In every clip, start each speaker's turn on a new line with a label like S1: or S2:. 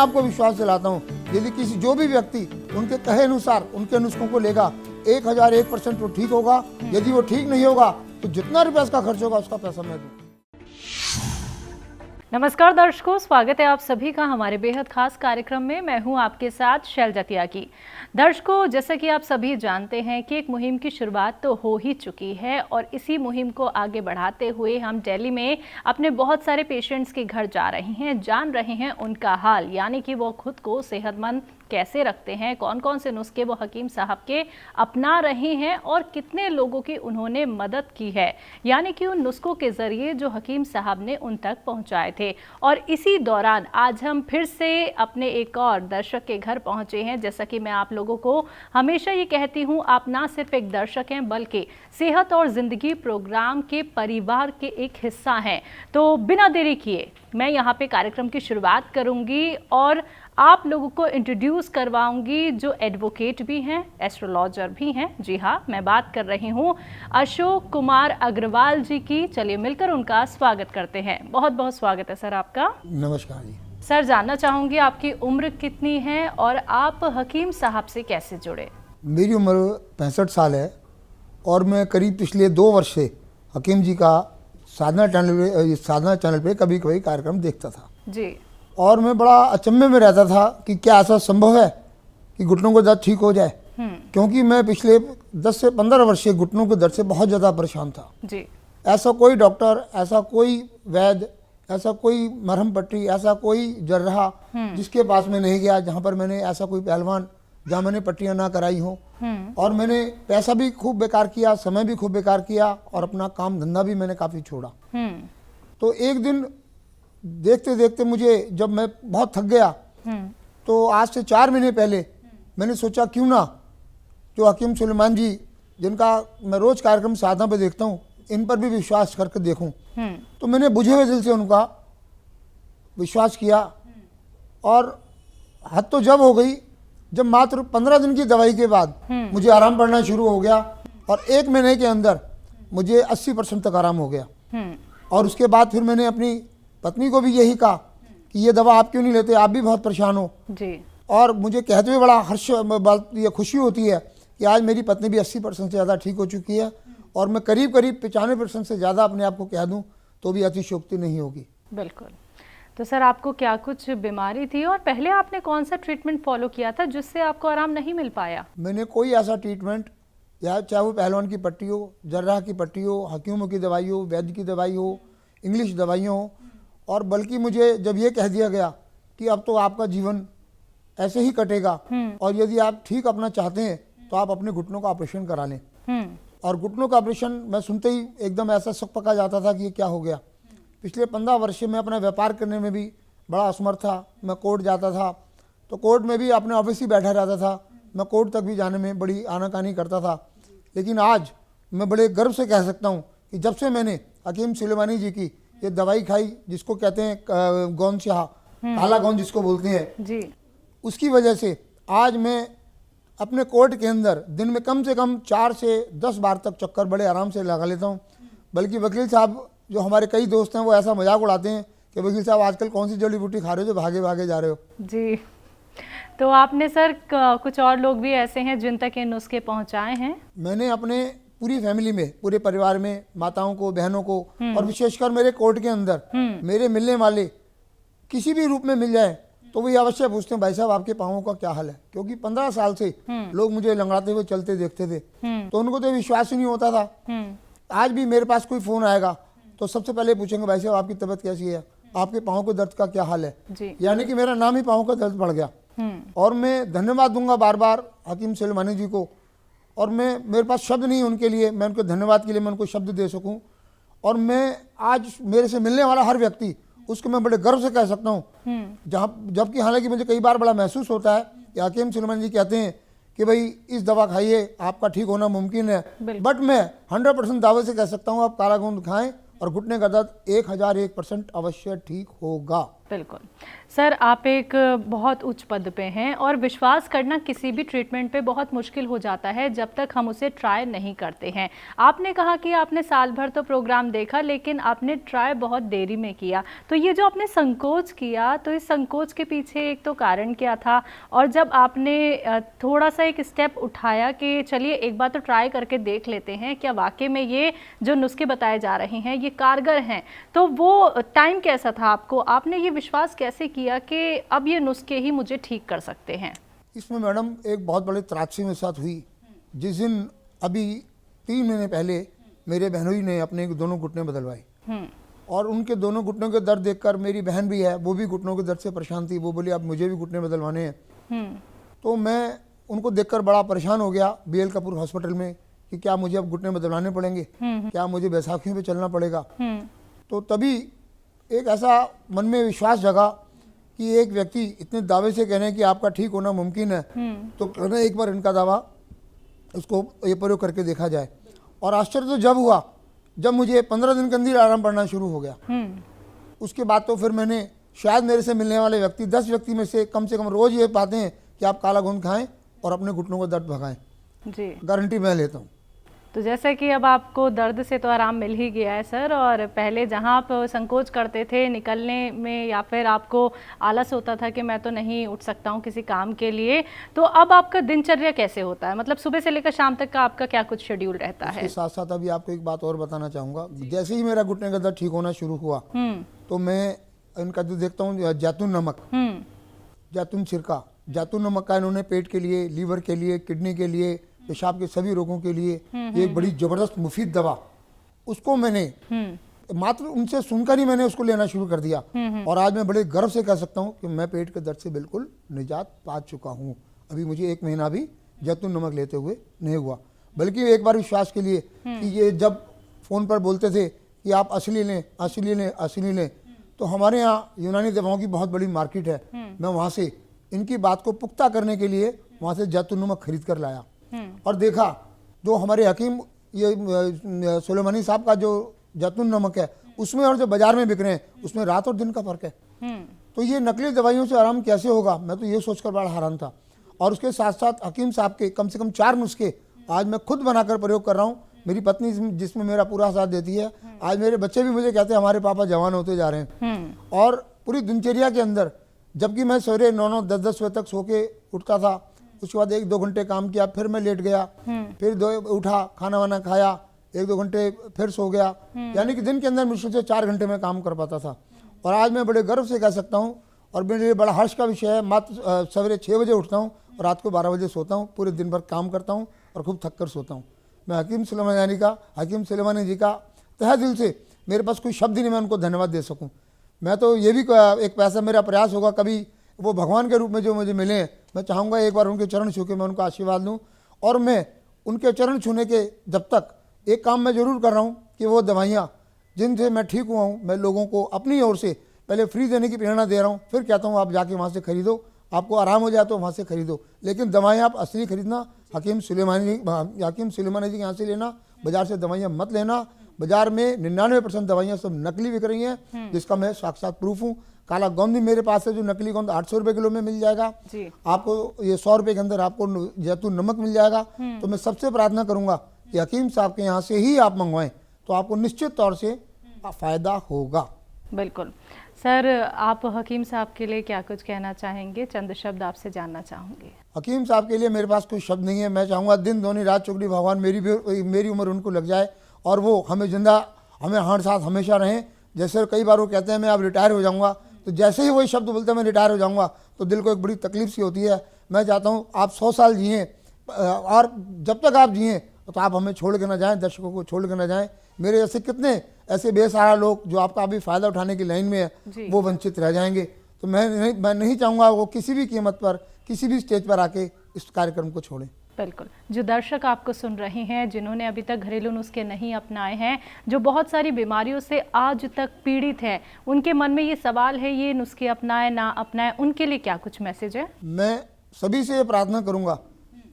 S1: आपको विश्वास दिलाता हूँ, यदि किसी जो भी व्यक्ति उनके कहे अनुसार उनके नुस्खों को लेगा 1001% वो ठीक होगा। यदि वो ठीक नहीं होगा तो जितना रुपया इसका खर्च होगा उसका पैसा मैं दूँ।
S2: नमस्कार दर्शकों, स्वागत है आप सभी का हमारे बेहद खास कार्यक्रम में। मैं हूं आपके साथ शैलजा त्यागी। दर्शकों, जैसा कि आप सभी जानते हैं कि एक मुहिम की शुरुआत तो हो ही चुकी है और इसी मुहिम को आगे बढ़ाते हुए हम दिल्ली में अपने बहुत सारे पेशेंट्स के घर जा रहे हैं, जान रहे हैं उनका हाल, यानी कि वो खुद को सेहतमंद कैसे रखते हैं, कौन कौन से नुस्खे वो हकीम साहब के अपना रहे हैं और कितने लोगों की उन्होंने मदद की है, यानी कि उन नुस्खों के जरिए जो हकीम साहब ने उन तक पहुंचाए थे। और इसी दौरान आज हम फिर से अपने एक और दर्शक के घर पहुंचे हैं। जैसा कि मैं आप लोगों को हमेशा ये कहती हूं, आप ना सिर्फ एक दर्शक हैं बल्कि सेहत और जिंदगी प्रोग्राम के परिवार के एक हिस्सा हैं। तो बिना देरी किए मैं यहाँ पे कार्यक्रम की शुरुआत करूंगी और आप लोगों को इंट्रोड्यूस करवाऊंगी जो एडवोकेट भी हैं, एस्ट्रोलॉजर भी हैं। जी हाँ, मैं बात कर रही हूँ अशोक कुमार अग्रवाल जी की। चलिए मिलकर उनका स्वागत करते हैं। बहुत बहुत स्वागत है सर आपका।
S1: नमस्कार जी।
S2: सर, जानना चाहूंगी आपकी उम्र कितनी है और आप हकीम साहब से कैसे जुड़े?
S1: मेरी उम्र 65 साल है और मैं करीब पिछले 2 वर्ष से हकीम जी का साधना चैनल पे कभी कभी कार्यक्रम देखता था
S2: जी।
S1: और मैं बड़ा अचंभे में रहता था कि क्या ऐसा संभव है कि घुटनों को दर्द ठीक हो जाए, क्योंकि मैं पिछले 10 से 15 वर्ष से घुटनों के दर्द से बहुत ज़्यादा परेशान था
S2: जी।
S1: ऐसा कोई डॉक्टर, ऐसा कोई वैद्य, ऐसा कोई मरहम पट्टी, ऐसा कोई जर्राह जिसके पास मैं नहीं गया, जहाँ पर मैंने ऐसा कोई पहलवान जहाँ मैंने पट्टियाँ ना कराई हों। और मैंने पैसा भी खूब बेकार किया, समय भी खूब बेकार किया और अपना काम धंधा भी मैंने काफ़ी छोड़ा। तो एक दिन देखते देखते मुझे, जब मैं बहुत थक गया, तो आज से 4 महीने पहले मैंने सोचा क्यों ना जो हकीम सुलेमान जी, जिनका मैं रोज कार्यक्रम साधना पे देखता हूँ, इन पर भी विश्वास करके देखूं। तो मैंने बुझे हुए दिल से उनका विश्वास किया और हद तो जब हो गई जब मात्र 15 दिन की दवाई के बाद मुझे आराम पड़ना शुरू हो गया और 1 महीने के अंदर मुझे 80% तक आराम हो गया। और उसके बाद फिर मैंने अपनी पत्नी को भी यही कहा कि ये दवा आप क्यों नहीं लेते, आप भी बहुत परेशान हो
S2: जी।
S1: और मुझे कहते हुए बड़ा हर्ष, ये खुशी होती है कि आज मेरी पत्नी भी 80% से ज़्यादा ठीक हो चुकी है और मैं करीब करीब 95% से ज़्यादा अपने आप को कह दूं तो भी अतिशयोक्ति नहीं होगी।
S2: बिल्कुल। तो सर, आपको क्या कुछ बीमारी थी और पहले आपने कौन सा ट्रीटमेंट फॉलो किया था जिससे आपको आराम नहीं मिल पाया?
S1: मैंने कोई ऐसा ट्रीटमेंट, या चाहे वो पहलवान की पट्टी हो, जर्राह की पट्टी हो, हकीमों की दवाई हो, वैद्य की दवाई हो, इंग्लिश दवाइयाँ हो, और बल्कि मुझे जब ये कह दिया गया कि अब तो आपका जीवन ऐसे ही कटेगा और यदि आप ठीक अपना चाहते हैं तो आप अपने घुटनों का ऑपरेशन करा लें। और घुटनों का ऑपरेशन मैं सुनते ही एकदम ऐसा शक पका जाता था कि ये क्या हो गया। पिछले 15 वर्ष से मैं अपना व्यापार करने में भी बड़ा असमर्थ था। मैं कोर्ट जाता था तो कोर्ट में भी अपने ऑफिस ही बैठा रहता था, मैं कोर्ट तक भी जाने में बड़ी आनाकानी करता था। लेकिन आज मैं बड़े गर्व से कह सकता हूँ कि जब से मैंने हकीम सुलेमानी जी की ये दवाई खाई, जिसको कहते हैं गौन शाह, काला गौन जिसको बोलते हैं जी, उसकी वजह से आज मैं अपने कोर्ट के अंदर दिन में कम से कम 4 से 10 बार तक चक्कर बड़े आराम से लगा लेता हूँ। बल्कि वकील साहब, जो हमारे कई दोस्त हैं, वो ऐसा मजाक उड़ाते हैं कि वकील साहब आजकल कौन सी जड़ी बूटी खा रहे हो जो भागे भागे जा रहे हो। जी।
S2: तो आपने सर कुछ और लोग भी ऐसे हैं जिन तक ये नुस्खे पहुँचाए हैं?
S1: मैंने अपने पूरी फैमिली में, पूरे परिवार में माताओं को, बहनों को और विशेषकर मेरे कोर्ट के अंदर मेरे मिलने वाले किसी भी रूप में मिल जाए तो वो अवश्य पूछते हैं, भाई साहब आपके पाँवों का क्या हाल है, क्योंकि 15 साल से लोग मुझे लंगड़ाते हुए चलते देखते थे तो उनको तो विश्वास ही नहीं होता था। आज भी मेरे पास कोई फोन आएगा तो सबसे पहले पूछेंगे, भाई साहब आपकी तबीयत कैसी है, आपके पाँव के दर्द का क्या हाल है। यानी कि मेरा नाम ही पाँव का दर्द पड़ गया। और मैं धन्यवाद दूंगा बार बार हकीम सुलेमानी जी को, और मेरे पास शब्द नहीं उनके लिए, मैं उनके धन्यवाद के लिए मैं उनको शब्द दे सकूं। और मैं आज मेरे से मिलने वाला हर व्यक्ति, उसको मैं बड़े गर्व से कह सकता हूँ, जबकि हालांकि मुझे कई बार बड़ा महसूस होता है कि हकीम सुलेमानी जी कहते हैं कि भाई इस दवा खाइए आपका ठीक होना मुमकिन है, बट मैं 100% दावे से कह सकता हूँ आप काला गूंद खाएं और घुटने का दर्द 1001% अवश्य ठीक होगा।
S2: बिल्कुल सर, आप एक बहुत उच्च पद पे हैं और विश्वास करना किसी भी ट्रीटमेंट पे बहुत मुश्किल हो जाता है जब तक हम उसे ट्राई नहीं करते हैं। आपने कहा कि आपने साल भर तो प्रोग्राम देखा, लेकिन आपने ट्राई बहुत देरी में किया। तो ये जो आपने संकोच किया, तो इस संकोच के पीछे एक तो कारण क्या था? और जब आपने थोड़ा सा एक स्टेप उठाया कि चलिए एक बार तो ट्राई करके देख लेते हैं, क्या वाकई में ये जो नुस्खे बताए जा रहे हैं ये कारगर हैं, तो वो टाइम कैसा था आपको? आपने ये विश्वास कैसे किया कि अब ये नुस्खे ही मुझे ठीक कर सकते हैं?
S1: इसमें मैडम एक बहुत बड़ी त्रासदी मेरे साथ हुई। जिस दिन अभी 3 महीने पहले मेरे बहनोई ने अपने दोनों घुटने बदलवाए और उनके दोनों घुटनों के दर्द देखकर, मेरी बहन भी है वो भी घुटनों के दर्द से परेशान थी, वो बोली अब मुझे भी घुटने बदलवाने हैं। तो मैं उनको देखकर बड़ा परेशान हो गया BL कपूर हॉस्पिटल में कि क्या मुझे अब घुटने बदलवाने पड़ेंगे, क्या मुझे बैसाखियों पे चलना पड़ेगा। तो तभी एक ऐसा मन में विश्वास जगा कि एक व्यक्ति इतने दावे से कह रहे हैं कि आपका ठीक होना मुमकिन है, तो क्यों ना एक बार इनका दावा उसको ये प्रयोग करके देखा जाए। और आश्चर्य तो जब हुआ जब मुझे 15 दिन के अंदर आराम पड़ना शुरू हो गया। उसके बाद तो फिर मैंने, शायद मेरे से मिलने वाले व्यक्ति 10 व्यक्ति में से कम रोज ये पाते हैं कि आप काला घुन खाएं और अपने घुटनों का दर्द भगाएं।
S2: जी,
S1: गारंटी मैं लेता हूँ।
S2: तो जैसे कि अब आपको दर्द से तो आराम मिल ही गया है सर, और पहले जहां आप संकोच करते थे निकलने में या फिर आपको आलस होता था कि मैं तो नहीं उठ सकता हूं किसी काम के लिए, तो अब आपका दिनचर्या कैसे होता है? मतलब सुबह से लेकर शाम तक का आपका क्या कुछ शेड्यूल रहता है?
S1: इसके साथ साथ अभी आपको एक बात और बताना चाहूँगा। जैसे ही मेरा घुटने का दर्द ठीक होना शुरू हुआ तो मैं इनका जो देखता हूँ जैतून नमक, जैतून सिरका, जैतून नमक का इन्होंने पेट के लिए, लीवर के लिए, किडनी के लिए, पेशाब के सभी रोगों के लिए ये एक बड़ी जबरदस्त मुफीद दवा, उसको मैंने मात्र उनसे सुनकर ही मैंने उसको लेना शुरू कर दिया। और आज मैं बड़े गर्व से कह सकता हूँ कि मैं पेट के दर्द से बिल्कुल निजात पा चुका हूँ। अभी मुझे 1 महीना भी जैतून नमक लेते हुए नहीं हुआ। बल्कि एक बार विश्वास के लिए कि ये जब फ़ोन पर बोलते थे कि आप असली लें, असली लें, असली लें, तो हमारे यहाँ यूनानी दवाओं की बहुत बड़ी मार्केट है। मैं वहाँ से इनकी बात को पुख्ता करने के लिए वहाँ से जैतून नमक खरीद कर लाया और देखा जो हमारे हकीम ये सुलेमानी साहब का जो जैतून नमक है उसमें और जो बाजार में बिक रहे हैं उसमें रात और दिन का फर्क है। तो ये नकली दवाइयों से आराम कैसे होगा, मैं तो ये सोचकर बड़ा हैरान था। और उसके साथ साथ हकीम साहब के कम से कम 4 नुस्खे आज मैं खुद बनाकर प्रयोग कर रहा हूँ। मेरी पत्नी जिसमें मेरा पूरा साथ देती है। आज मेरे बच्चे भी मुझे कहते हैं हमारे पापा जवान होते जा रहे हैं। और पूरी दिनचर्या के अंदर, जबकि मैं सवेरे 9-9, 10-10 बजे तक सो के उठता था, उसके बाद 1-2 घंटे काम किया, फिर मैं लेट गया, फिर उठा, खाना वाना खाया, 1-2 घंटे फिर सो गया, यानी कि दिन के अंदर मुश्किल से 4 घंटे में काम कर पाता था। और आज मैं बड़े गर्व से कह सकता हूँ और मेरे लिए बड़ा हर्ष का विषय है, मात्र सवेरे 6 बजे उठता हूँ और रात को 12 बजे सोता हूँ। पूरे दिन भर काम करता हूँ और खूब थक कर सोता हूँ। मैं हकीम सुलेमानी जी का तहे दिल से, मेरे पास कोई शब्द ही नहीं मैं उनको धन्यवाद दे सकूँ। मैं तो ये भी एक पैसा मेरा प्रयास होगा, कभी वो भगवान के रूप में जो मुझे मिले हैं, मैं चाहूँगा एक बार उनके चरण छू के मैं उनको आशीर्वाद दूँ। और मैं उनके चरण छूने के जब तक एक काम मैं ज़रूर कर रहा हूँ कि वो दवाइयाँ जिनसे मैं ठीक हुआ हूँ, मैं लोगों को अपनी ओर से पहले फ्री देने की प्रेरणा दे रहा हूँ। फिर कहता हूँ आप जाके वहाँ से खरीदो, आपको आराम हो जाए तो वहाँ से खरीदो, लेकिन दवाइयाँ आप असली खरीदना, हकीम सुलेमानी जी के यहाँ से लेना, बाजार से दवाइयाँ मत लेना। बाजार में 99% दवाइयाँ सब नकली बिक रही हैं, जिसका मैं साक्षात प्रूफ हूँ। काला गोंद भी मेरे पास है, जो नकली गोंद 800 रुपये किलो में मिल जाएगा जी। आपको ये 100 रुपये के अंदर आपको जैतून नमक मिल जाएगा। तो मैं सबसे प्रार्थना करूंगा कि हकीम साहब के यहाँ से ही आप मंगवाएं, तो आपको निश्चित तौर से फ़ायदा होगा।
S2: बिल्कुल सर, आप हकीम साहब के लिए क्या कुछ कहना चाहेंगे? चंद शब्द आपसे जानना चाहूँगी।
S1: हकीम साहब के लिए मेरे पास कोई शब्द नहीं है। मैं चाहूँगा दिन दोनी रात चौगड़ी भगवान मेरी उम्र उनको लग जाए और वो हमें जिंदा, हमें हर साथ हमेशा रहें। जैसे कई बार वो कहते हैं मैं अब रिटायर हो जाऊँगा, तो जैसे ही वही शब्द बोलते हैं मैं रिटायर हो जाऊँगा, तो दिल को एक बड़ी तकलीफ सी होती है। मैं चाहता हूँ आप 100 साल जिएँ, और जब तक आप जिएँ तो आप हमें छोड़ के ना जाएं, दर्शकों को छोड़ के ना जाएं। मेरे जैसे कितने ऐसे बेसहारा लोग जो आपका अभी फ़ायदा उठाने की लाइन में है, वो वंचित रह जाएंगे। तो मैं नहीं चाहूँगा वो किसी भी कीमत पर, किसी भी स्टेज पर आके इस कार्यक्रम को छोड़ें।
S2: बिल्कुल, जो दर्शक आपको सुन रहे हैं, जिन्होंने अभी तक घरेलू नुस्खे नहीं अपनाए हैं, जो बहुत सारी बीमारियों से आज तक पीड़ित हैं, उनके मन में ये सवाल है ये नुस्खे अपनाएं ना अपनाएं, उनके लिए क्या कुछ मैसेज है? मैं
S1: सभी से ये प्रार्थना करूंगा,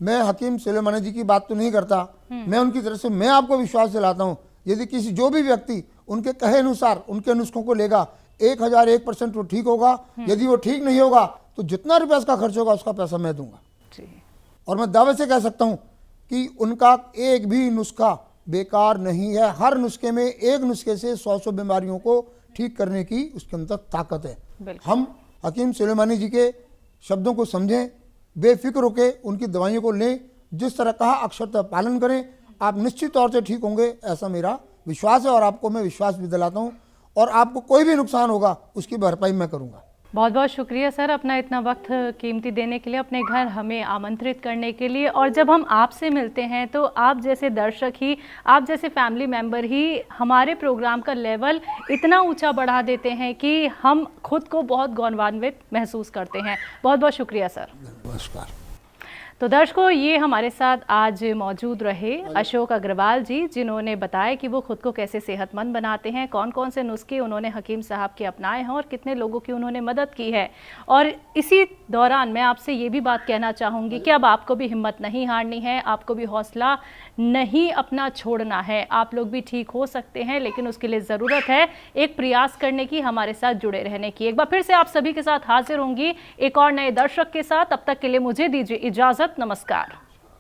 S1: मैं हकीम सुलेमानी जी की बात तो नहीं करता, मैं उनकी तरफ से मैं आपको विश्वास दिलाता हूँ, यदि किसी जो भी व्यक्ति उनके कहे अनुसार उनके नुस्खों को लेगा, 1001% वो ठीक होगा। यदि वो ठीक नहीं होगा तो जितना रुपया उसका खर्च होगा उसका पैसा मैं दूंगा।
S2: जी।
S1: और मैं दावे से कह सकता हूं कि उनका एक भी नुस्खा बेकार नहीं है। हर नुस्खे में, एक नुस्खे से 100 बीमारियों को ठीक करने की उसके अंदर ताकत है। हम हकीम सुलेमानी जी के शब्दों को समझें, बेफिक्र होकर उनकी दवाइयों को लें, जिस तरह कहा अक्षरतः पालन करें, आप निश्चित तौर से ठीक होंगे, ऐसा मेरा विश्वास है। और आपको मैं विश्वास भी दिलाता हूँ। और आपको कोई भी नुकसान होगा उसकी भरपाई मैं करूँगा।
S2: बहुत बहुत शुक्रिया सर, अपना इतना वक्त कीमती देने के लिए, अपने घर हमें आमंत्रित करने के लिए। और जब हम आपसे मिलते हैं तो आप जैसे दर्शक ही, आप जैसे फैमिली मेंबर ही हमारे प्रोग्राम का लेवल इतना ऊंचा बढ़ा देते हैं कि हम खुद को बहुत गौरवान्वित महसूस करते हैं। बहुत बहुत शुक्रिया सर।
S1: नमस्कार।
S2: तो दर्शकों, ये हमारे साथ आज मौजूद रहे अशोक अग्रवाल जी, जिन्होंने बताया कि वो खुद को कैसे सेहतमंद बनाते हैं, कौन कौन से नुस्खे उन्होंने हकीम साहब के अपनाए हैं और कितने लोगों की उन्होंने मदद की है। और इसी दौरान मैं आपसे ये भी बात कहना चाहूँगी कि अब आपको भी हिम्मत नहीं हारनी है, आपको भी हौसला नहीं अपना छोड़ना है। आप लोग भी ठीक हो सकते हैं, लेकिन उसके लिए ज़रूरत है एक प्रयास करने की, हमारे साथ जुड़े रहने की। एक बार फिर से आप सभी के साथ हाजिर होंगी एक और नए दर्शक के साथ। तब तक के लिए मुझे दीजिए इजाज़त। नमस्कार।